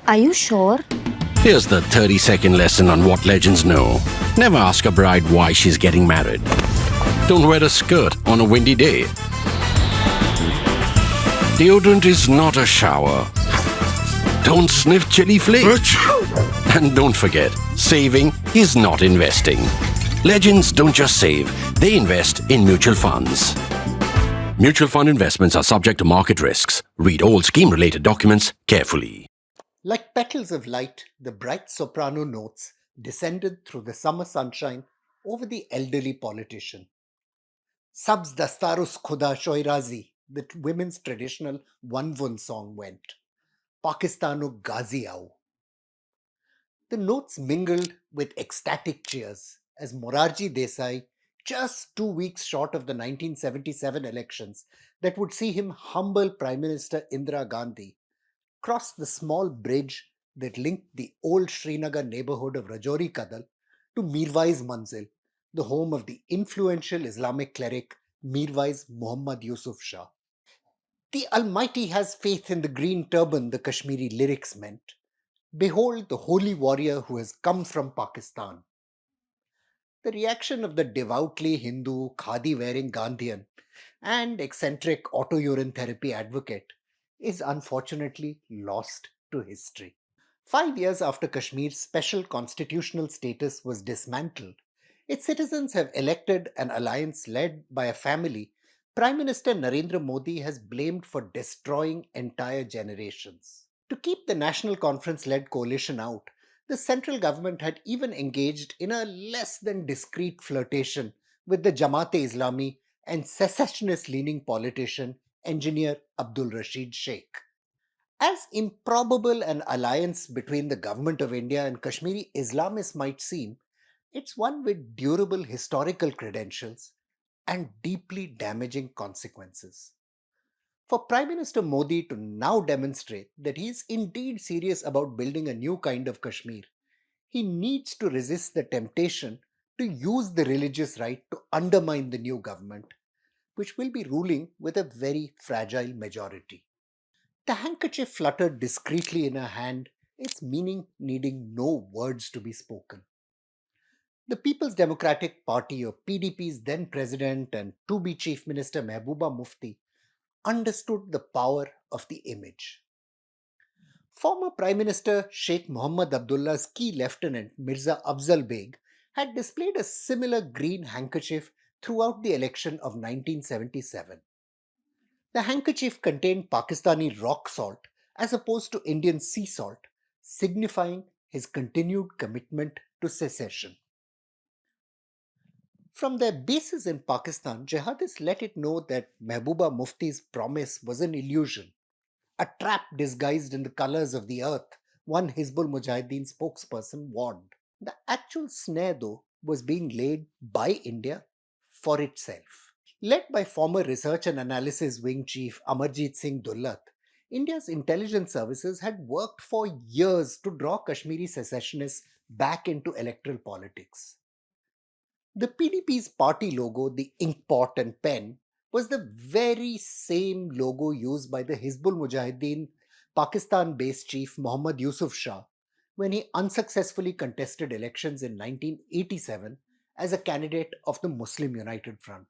Are you sure? Here's the 30-second lesson on what legends know. Never ask a bride why she's getting married. Don't wear a skirt on a windy day. Deodorant is not a shower. Don't sniff chili flakes. And don't forget, saving is not investing. Legends don't just save, they invest in mutual funds. Mutual fund investments are subject to market risks. Read all scheme-related documents carefully. Like petals of light, the bright soprano notes descended through the summer sunshine over the elderly politician. Sabz dastarus khuda shoirazi, the women's traditional Vanvun song went. Pakistanu Ghazi Aao. The notes mingled with ecstatic cheers as Morarji Desai, just 2 weeks short of the 1977 elections that would see him humble Prime Minister Indira Gandhi, crossed the small bridge that linked the old Srinagar neighborhood of Rajouri Kadal to Mirwais Manzil, the home of the influential Islamic cleric Mirwais Muhammad Yusuf Shah. The Almighty has faith in the green turban, the Kashmiri lyrics meant. Behold the holy warrior who has come from Pakistan. The reaction of the devoutly Hindu, khadi wearing Gandhian and eccentric auto urine therapy advocate is unfortunately lost to history. 5 years after Kashmir's special constitutional status was dismantled, its citizens have elected an alliance led by a family Prime Minister Narendra Modi has blamed for destroying entire generations. To keep the National Conference led coalition out, the central government had even engaged in a less than discreet flirtation with the Jamaat-e-Islami and secessionist leaning politician engineer Abdul Rashid Sheikh. As improbable an alliance between the government of India and Kashmiri Islamists might seem, it's one with durable historical credentials and deeply damaging consequences. For Prime Minister Modi to now demonstrate that he is indeed serious about building a new kind of Kashmir, he needs to resist the temptation to use the religious right to undermine the new government, which will be ruling with a very fragile majority. The handkerchief fluttered discreetly in her hand, its meaning needing no words to be spoken. The People's Democratic Party, or PDP's then president and to be Chief Minister Mehbooba Mufti, understood the power of the image. Former Prime Minister Sheikh Mohammed Abdullah's key lieutenant Mirza Afzal Beg had displayed a similar green handkerchief throughout the election of 1977. The handkerchief contained Pakistani rock salt as opposed to Indian sea salt, signifying his continued commitment to secession. From their bases in Pakistan, jihadists let it know that Mehbooba Mufti's promise was an illusion, a trap disguised in the colors of the earth, one Hizbul Mujahideen spokesperson warned. The actual snare, though, was being laid by India for itself. Led by former Research and Analysis Wing Chief Amarjit Singh Dullat, India's intelligence services had worked for years to draw Kashmiri secessionists back into electoral politics. The PDP's party logo, the inkpot and pen, was the very same logo used by the Hizbul Mujahideen Pakistan based chief Muhammad Yusuf Shah when he unsuccessfully contested elections in 1987 as a candidate of the Muslim United Front.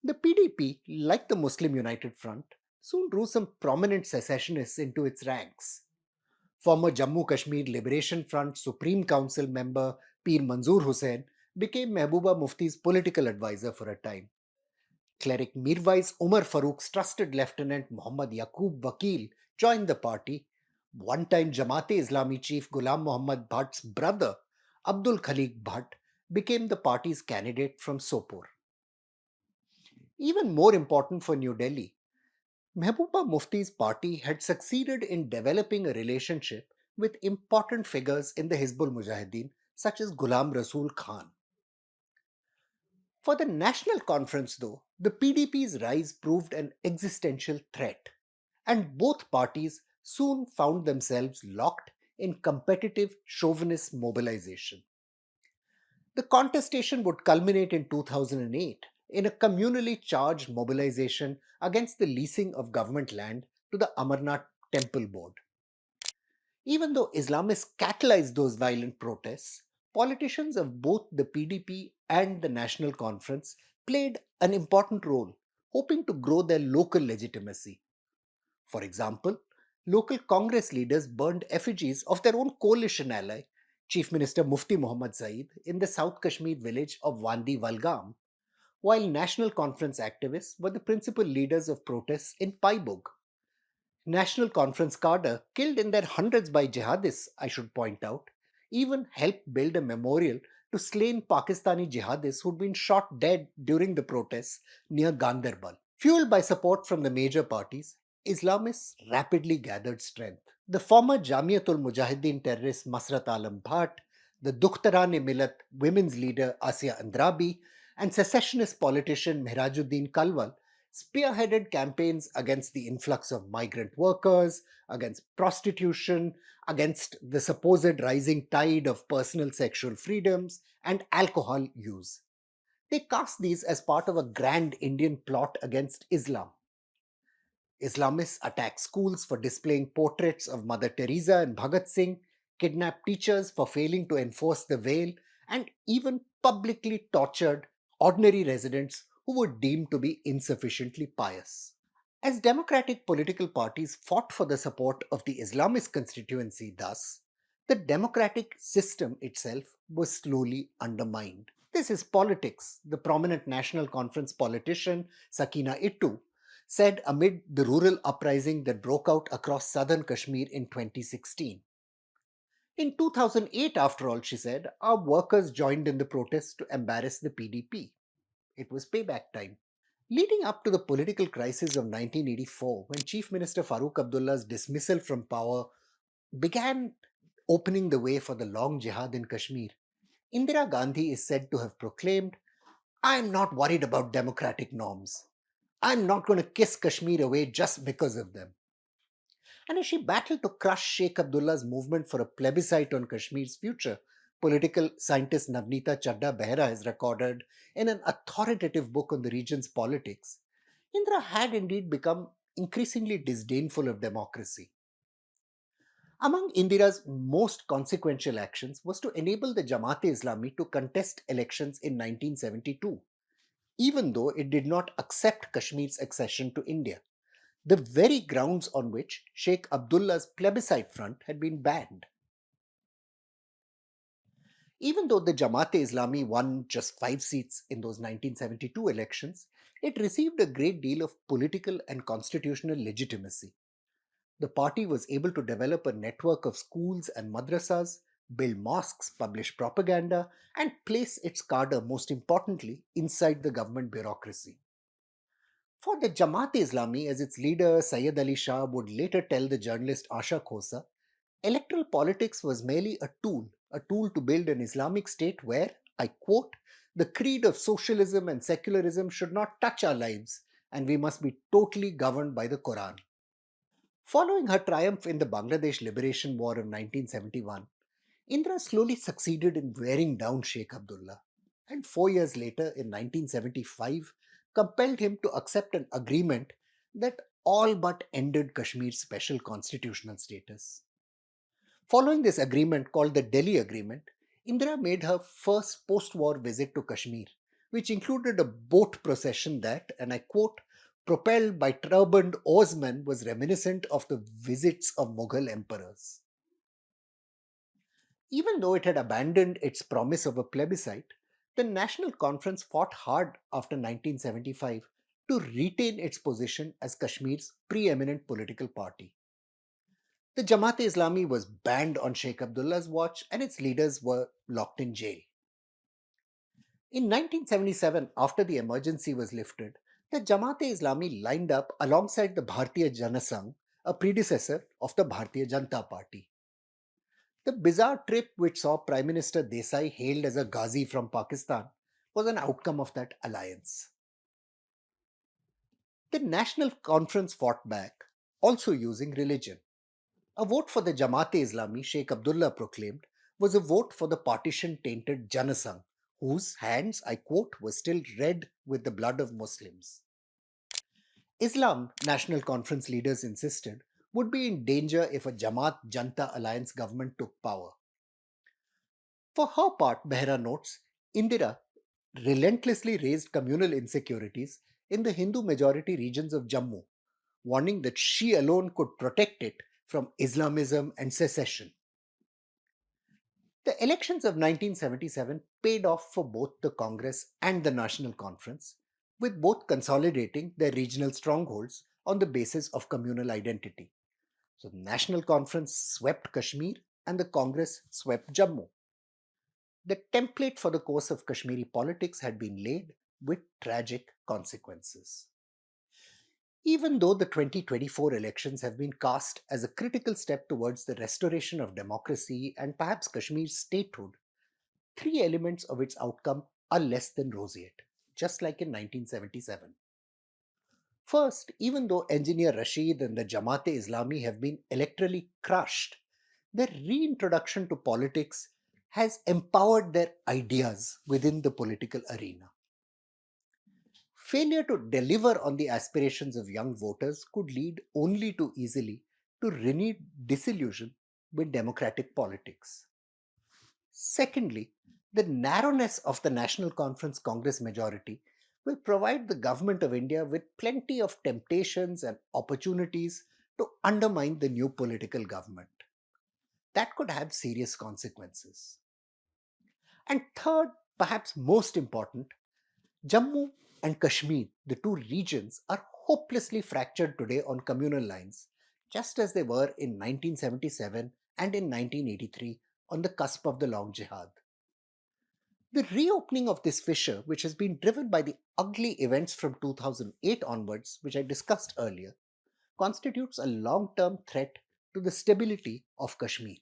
The PDP, like the Muslim United Front, soon drew some prominent secessionists into its ranks. Former Jammu Kashmir Liberation Front Supreme Council member Pir Manzoor Hussain became Mehbooba Mufti's political advisor for a time. Cleric Mirwais Umar Farooq's trusted lieutenant Muhammad Yaqub Vakil joined the party. One-time Jamaat-e-Islami chief Ghulam Muhammad Bhatt's brother Abdul Khalik Bhatt became the party's candidate from Sopore. Even more important for New Delhi, Mehbooba Mufti's party had succeeded in developing a relationship with important figures in the Hizbul Mujahideen, such as Ghulam Rasool Khan. For the National Conference, though, the PDP's rise proved an existential threat, and both parties soon found themselves locked in competitive chauvinist mobilization. The contestation would culminate in 2008 in a communally charged mobilization against the leasing of government land to the Amarnath Temple Board. Even though Islamists catalyzed those violent protests, politicians of both the PDP and the National Conference played an important role, hoping to grow their local legitimacy. For example, local Congress leaders burned effigies of their own coalition ally, Chief Minister Mufti Muhammad Zaid, in the South Kashmir village of Wandi Valgam, while National Conference activists were the principal leaders of protests in Paibug. National Conference cadre, killed in their hundreds by jihadists, I should point out, even helped build a memorial to slain Pakistani jihadists who'd been shot dead during the protests near Gandarbal. Fueled by support from the major parties, Islamists rapidly gathered strength. The former Jamiatul Mujahideen terrorist Masrat Alam Bhatt, the Dukhtaran-e-Millat women's leader Asiya Andrabi, and secessionist politician Mehrajuddin Kalwal spearheaded campaigns against the influx of migrant workers, against prostitution, against the supposed rising tide of personal sexual freedoms, and alcohol use. They cast these as part of a grand Indian plot against Islam. Islamists attacked schools for displaying portraits of Mother Teresa and Bhagat Singh, kidnapped teachers for failing to enforce the veil, and even publicly tortured ordinary residents who were deemed to be insufficiently pious. As democratic political parties fought for the support of the Islamist constituency, thus, the democratic system itself was slowly undermined. This is politics, the prominent National Conference politician Sakina Ittu said amid the rural uprising that broke out across southern Kashmir in 2016. In 2008, after all, she said, our workers joined in the protests to embarrass the PDP. It was payback time. Leading up to the political crisis of 1984, when Chief Minister Farooq Abdullah's dismissal from power began opening the way for the long jihad in Kashmir, Indira Gandhi is said to have proclaimed, I'm not worried about democratic norms. I'm not going to kiss Kashmir away just because of them. And as she battled to crush Sheikh Abdullah's movement for a plebiscite on Kashmir's future, political scientist Navneeta Chadda Behra has recorded in an authoritative book on the region's politics, Indira had indeed become increasingly disdainful of democracy. Among Indira's most consequential actions was to enable the Jamaat-e-Islami to contest elections in 1972, even though it did not accept Kashmir's accession to India, the very grounds on which Sheikh Abdullah's plebiscite front had been banned. Even though the Jamaat-e-Islami won just 5 seats in those 1972 elections, it received a great deal of political and constitutional legitimacy. The party was able to develop a network of schools and madrasas, build mosques, publish propaganda, and place its cadre, most importantly, inside the government bureaucracy. For the Jamaat-e-Islami, as its leader Sayyid Ali Shah would later tell the journalist Asha Khosa, electoral politics was merely a tool to build an Islamic state where, I quote, the creed of socialism and secularism should not touch our lives, and we must be totally governed by the Quran. Following her triumph in the Bangladesh Liberation War of 1971, Indira slowly succeeded in wearing down Sheikh Abdullah, and 4 years later, in 1975, compelled him to accept an agreement that all but ended Kashmir's special constitutional status. Following this agreement, called the Delhi Agreement, Indira made her first post war visit to Kashmir, which included a boat procession that, and I quote, propelled by turbaned oarsmen, was reminiscent of the visits of Mughal emperors. Even though it had abandoned its promise of a plebiscite, the National Conference fought hard after 1975 to retain its position as Kashmir's preeminent political party. The Jamaat-e-Islami was banned on Sheikh Abdullah's watch and its leaders were locked in jail. In 1977, after the emergency was lifted, the Jamaat-e-Islami lined up alongside the Bharatiya Janasangh, a predecessor of the Bharatiya Janata Party. The bizarre trip, which saw Prime Minister Desai hailed as a Ghazi from Pakistan, was an outcome of that alliance. The National Conference fought back, also using religion. A vote for the Jamaat-e-Islami, Sheikh Abdullah proclaimed, was a vote for the partition-tainted Janasangh, whose hands, I quote, were still red with the blood of Muslims. Islam, National Conference leaders insisted, would be in danger if a Jamaat Janta Alliance government took power. For her part, Behra notes, Indira relentlessly raised communal insecurities in the Hindu majority regions of Jammu, warning that she alone could protect it from Islamism and secession. The elections of 1977 paid off for both the Congress and the National Conference, with both consolidating their regional strongholds on the basis of communal identity. So the National Conference swept Kashmir and the Congress swept Jammu. The template for the course of Kashmiri politics had been laid with tragic consequences. Even though the 2024 elections have been cast as a critical step towards the restoration of democracy and perhaps Kashmir's statehood, three elements of its outcome are less than roseate, just like in 1977. First, even though Engineer Rashid and the Jamaat-e-Islami have been electorally crushed, their reintroduction to politics has empowered their ideas within the political arena. Failure to deliver on the aspirations of young voters could lead only too easily to renewed disillusion with democratic politics. Secondly, the narrowness of the National Conference Congress majority will provide the Government of India with plenty of temptations and opportunities to undermine the new political government. That could have serious consequences. And third, perhaps most important, Jammu and Kashmir, the two regions, are hopelessly fractured today on communal lines, just as they were in 1977 and in 1983 on the cusp of the long jihad. The reopening of this fissure, which has been driven by the ugly events from 2008 onwards, which I discussed earlier, constitutes a long term threat to the stability of Kashmir,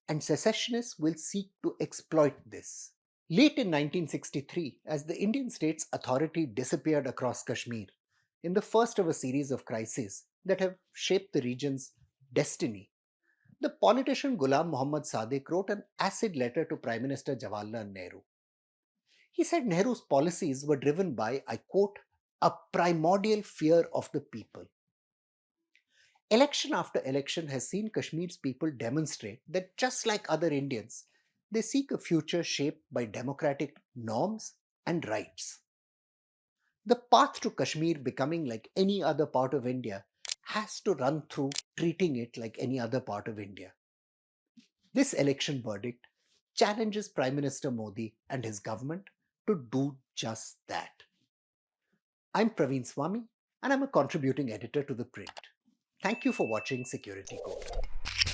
and secessionists will seek to exploit this. Late in 1963, as the Indian state's authority disappeared across Kashmir, in the first of a series of crises that have shaped the region's destiny, the politician Ghulam Muhammad Sadiq wrote an acid letter to Prime Minister Jawaharlal Nehru. He said Nehru's policies were driven by, I quote, a primordial fear of the people. Election after election has seen Kashmir's people demonstrate that just like other Indians, they seek a future shaped by democratic norms and rights. The path to Kashmir becoming like any other part of India has to run through treating it like any other part of India. This election verdict challenges Prime Minister Modi and his government to do just that. I'm Praveen Swami and I'm a contributing editor to The Print. Thank you for watching Security Code.